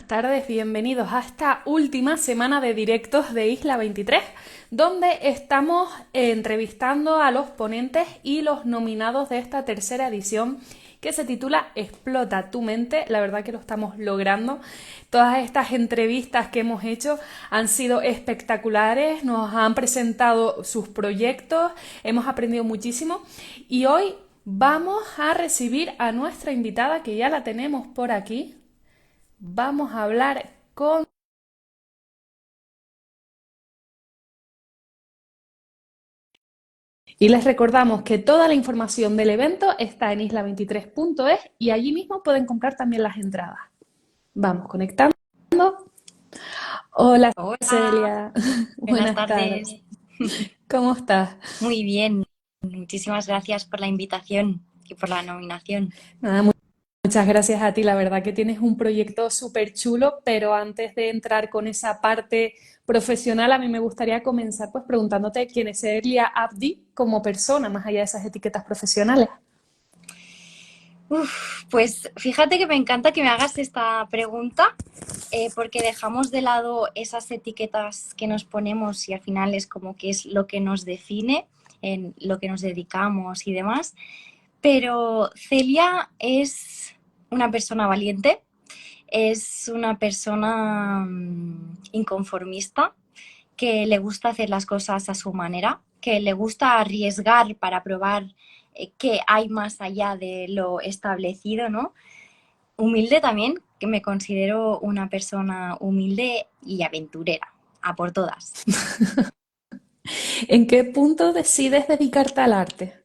Tardes, bienvenidos a esta última semana de directos de Isla 23, donde estamos entrevistando a los ponentes y los nominados de esta tercera edición que se titula Explota tu mente. La verdad que lo estamos logrando. Todas estas entrevistas que hemos hecho han sido espectaculares, nos han presentado sus proyectos, hemos aprendido muchísimo y hoy vamos a recibir a nuestra invitada que ya la tenemos por aquí. Vamos a hablar con... Y les recordamos que toda la información del evento está en isla23.es y allí mismo pueden comprar también las entradas. Vamos conectando. Hola Hola, Celia, buenas buenas tardes. tardes. ¿Cómo estás? Muy bien, muchísimas gracias por la invitación y por la nominación. Nada, muchas gracias a ti. La verdad que tienes un proyecto súper chulo, pero antes de entrar con esa parte profesional, a mí me gustaría comenzar pues preguntándote quién es Celia Abdi como persona, más allá de esas etiquetas profesionales. Pues fíjate que me encanta que me hagas esta pregunta porque dejamos de lado esas etiquetas que nos ponemos y al final es como que es lo que nos define, en lo que nos dedicamos y demás. Pero Celia es una persona valiente, es una persona inconformista, que le gusta hacer las cosas a su manera, que le gusta arriesgar para probar qué hay más allá de lo establecido, ¿no? Humilde también, que me considero una persona humilde y aventurera, a por todas. ¿En qué punto decides dedicarte al arte?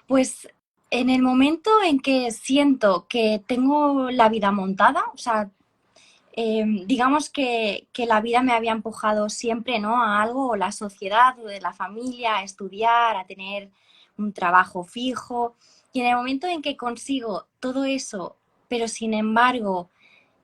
Pues en el momento en que siento que tengo la vida montada, o sea, digamos que la vida me había empujado siempre, ¿no? A algo, o la sociedad, o de la familia, a estudiar, a tener un trabajo fijo. Y en el momento en que consigo todo eso, pero sin embargo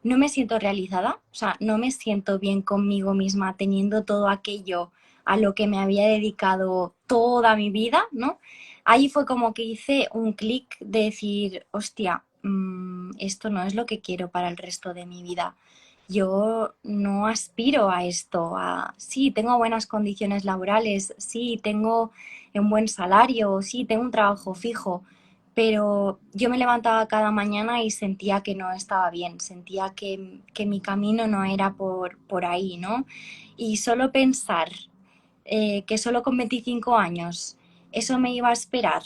no me siento realizada, o sea, no me siento bien conmigo misma teniendo todo aquello a lo que me había dedicado toda mi vida, ¿no? Ahí fue como que hice un clic de decir, hostia, esto no es lo que quiero para el resto de mi vida. Yo no aspiro a esto, sí, tengo buenas condiciones laborales, sí, tengo un buen salario, sí, tengo un trabajo fijo, pero yo me levantaba cada mañana y sentía que no estaba bien, sentía que mi camino no era por ahí, ¿no? Y solo pensar que solo con 25 años eso me iba a esperar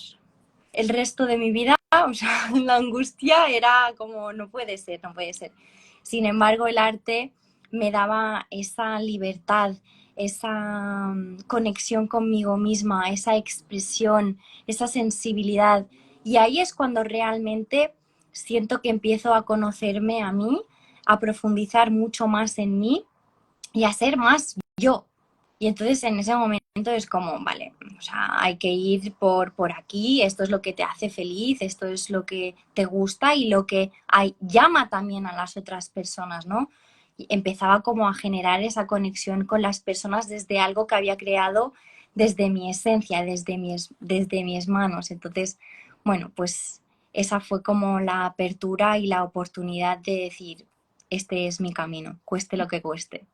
el resto de mi vida, o sea, la angustia era como, no puede ser, no puede ser. Sin embargo, el arte me daba esa libertad, esa conexión conmigo misma, esa expresión, esa sensibilidad. Y ahí es cuando realmente siento que empiezo a conocerme a mí, a profundizar mucho más en mí y a ser más yo. Y entonces en ese momento es como, vale, o sea, hay que ir por aquí, esto es lo que te hace feliz, esto es lo que te gusta y lo que llama también a las otras personas, ¿no? Y empezaba como a generar esa conexión con las personas desde algo que había creado desde mi esencia, desde mis manos. Entonces, bueno, pues esa fue como la apertura y la oportunidad de decir, este es mi camino, cueste lo que cueste.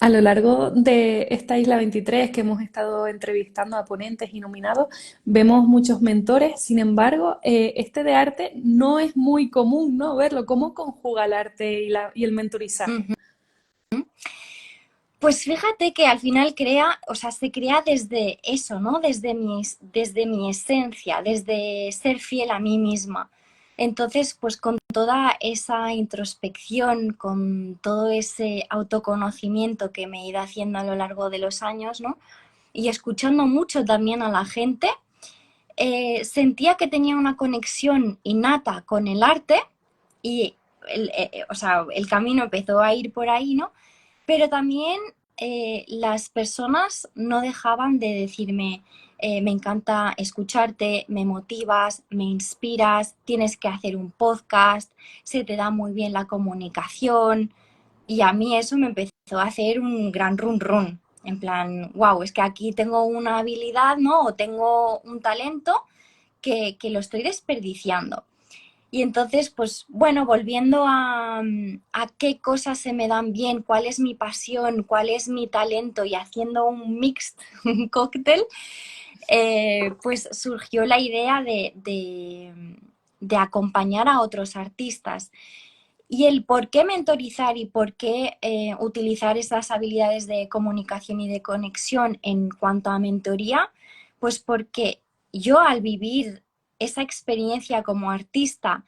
A lo largo de esta Isla 23 que hemos estado entrevistando a ponentes y nominados, vemos muchos mentores. Sin embargo, este de arte no es muy común, ¿no? Verlo. ¿Cómo conjuga el arte y el mentorizaje? Ujú. Pues fíjate que al final crea, o sea, se crea desde eso, ¿no? Desde mi esencia, desde ser fiel a mí misma. Entonces, pues con toda esa introspección, con todo ese autoconocimiento que me he ido haciendo a lo largo de los años, ¿no? Y escuchando mucho también a la gente, sentía que tenía una conexión innata con el arte y, o sea, el camino empezó a ir por ahí, ¿no? Pero también las personas no dejaban de decirme, me encanta escucharte, me motivas, me inspiras, tienes que hacer un podcast, se te da muy bien la comunicación. Y a mí eso me empezó a hacer un gran run run. En plan, wow, es que aquí tengo una habilidad, ¿no? O tengo un talento que lo estoy desperdiciando. Y entonces, pues bueno, volviendo a qué cosas se me dan bien, cuál es mi pasión, cuál es mi talento y haciendo un mixed, un cóctel, pues surgió la idea de acompañar a otros artistas. Y el por qué mentorizar y por qué utilizar esas habilidades de comunicación y de conexión en cuanto a mentoría, pues porque yo al vivir esa experiencia como artista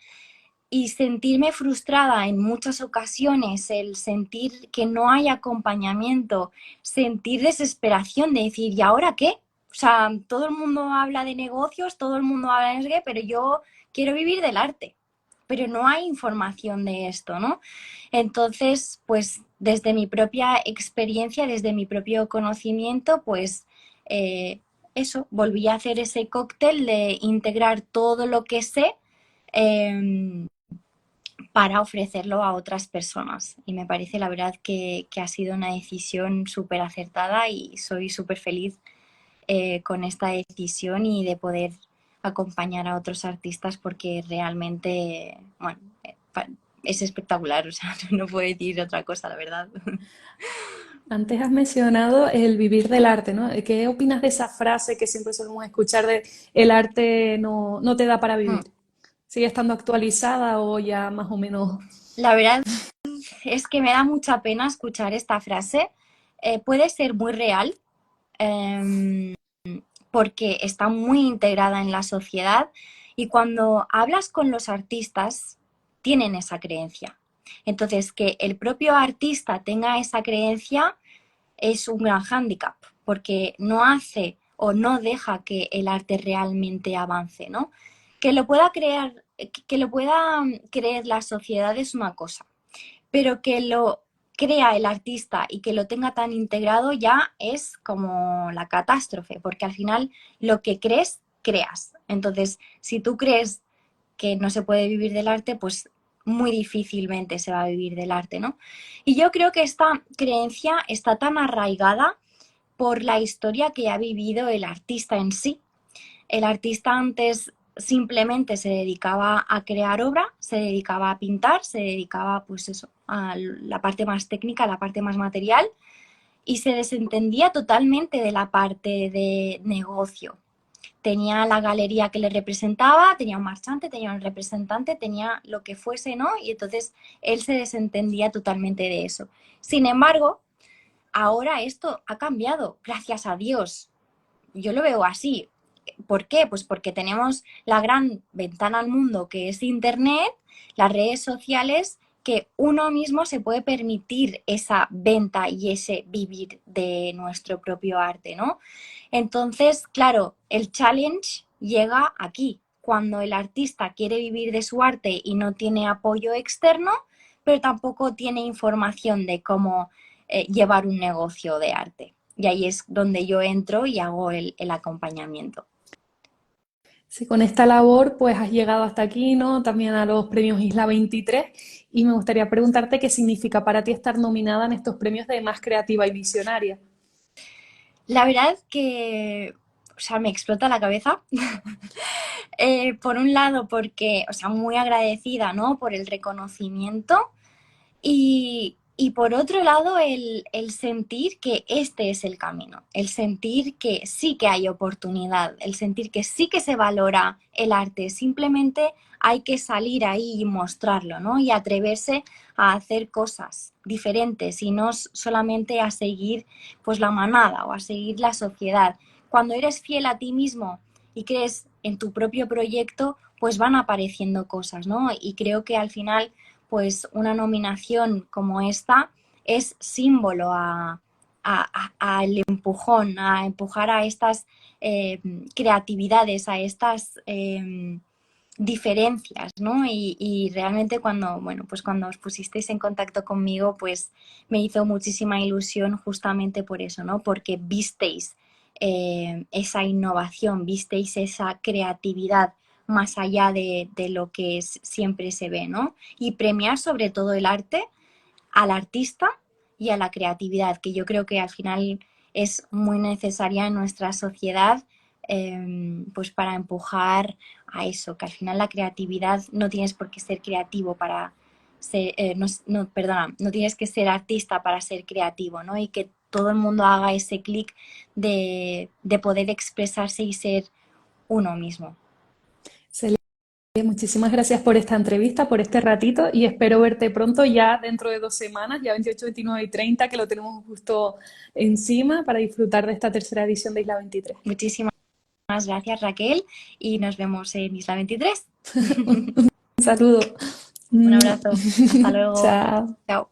y sentirme frustrada en muchas ocasiones, el sentir que no hay acompañamiento, sentir desesperación de decir, ¿y ahora qué? O sea, todo el mundo habla de negocios, todo el mundo habla de no sé qué, pero yo quiero vivir del arte, pero no hay información de esto, ¿no? Entonces, pues desde mi propia experiencia, desde mi propio conocimiento, pues eso, volví a hacer ese cóctel de integrar todo lo que sé eh, para ofrecerlo a otras personas. Y me parece la verdad que ha sido una decisión súper acertada y soy súper feliz con esta decisión y de poder acompañar a otros artistas porque realmente, bueno, es espectacular, o sea, no puedo decir otra cosa, la verdad. Antes has mencionado el vivir del arte, ¿no? ¿Qué opinas de esa frase que siempre solemos escuchar de el arte no te da para vivir? ¿Sigue estando actualizada o ya más o menos? La verdad es que me da mucha pena escuchar esta frase. Puede ser muy real, eh, porque está muy integrada en la sociedad y cuando hablas con los artistas tienen esa creencia. Entonces, que el propio artista tenga esa creencia es un gran hándicap porque no hace o no deja que el arte realmente avance, ¿no? Que lo pueda crear, que lo pueda creer la sociedad es una cosa, pero que lo crea el artista y que lo tenga tan integrado ya es como la catástrofe, porque al final lo que crees, creas. Entonces, si tú crees que no se puede vivir del arte, pues muy difícilmente se va a vivir del arte, ¿no? Y yo creo que esta creencia está tan arraigada por la historia que ha vivido el artista en sí. El artista antes simplemente se dedicaba a crear obra, se dedicaba a pintar, se dedicaba pues eso, a la parte más técnica, a la parte más material y se desentendía totalmente de la parte de negocio. Tenía la galería que le representaba, tenía un marchante, tenía un representante, tenía lo que fuese, ¿no? Y entonces él se desentendía totalmente de eso. Sin embargo, ahora esto ha cambiado, gracias a Dios. Yo lo veo así. ¿Por qué? Pues porque tenemos la gran ventana al mundo que es Internet, las redes sociales, que uno mismo se puede permitir esa venta y ese vivir de nuestro propio arte, ¿no? Entonces, claro, el challenge llega aquí, cuando el artista quiere vivir de su arte y no tiene apoyo externo, pero tampoco tiene información de cómo llevar un negocio de arte. Y ahí es donde yo entro y hago el acompañamiento. Si con esta labor pues has llegado hasta aquí, ¿no? También a los premios Isla 23 y me gustaría preguntarte qué significa para ti estar nominada en estos premios de Más Creativa y Visionaria. La verdad que, o sea, me explota la cabeza. Por un lado, porque, o sea, muy agradecida, ¿no? Por el reconocimiento. Y por otro lado, el sentir que este es el camino, el sentir que sí que hay oportunidad, el sentir que sí que se valora el arte, simplemente hay que salir ahí y mostrarlo, ¿no? Y atreverse a hacer cosas diferentes y no solamente a seguir pues la manada o a seguir la sociedad. Cuando eres fiel a ti mismo y crees en tu propio proyecto, pues van apareciendo cosas, ¿no? Y creo que al final pues una nominación como esta es símbolo al empujón, a empujar a estas creatividades, a estas diferencias, ¿no? Y realmente cuando, bueno, pues cuando os pusisteis en contacto conmigo, pues me hizo muchísima ilusión justamente por eso, ¿no? Porque visteis esa innovación, visteis esa creatividad más allá de lo que siempre se ve, ¿no? Y premiar sobre todo el arte, al artista y a la creatividad, que yo creo que al final es muy necesaria en nuestra sociedad, pues para empujar a eso, que al final la creatividad no tienes por qué ser creativo para ser, perdona, no tienes que ser artista para ser creativo, ¿no? Y que todo el mundo haga ese clic de poder expresarse y ser uno mismo. Celia, muchísimas gracias por esta entrevista, por este ratito y espero verte pronto ya dentro de 2 semanas, ya 28, 29 y 30, que lo tenemos justo encima para disfrutar de esta tercera edición de Isla 23. Muchísimas gracias, Raquel, y nos vemos en Isla 23. Un saludo. Un abrazo. Hasta luego. Chao. Chao.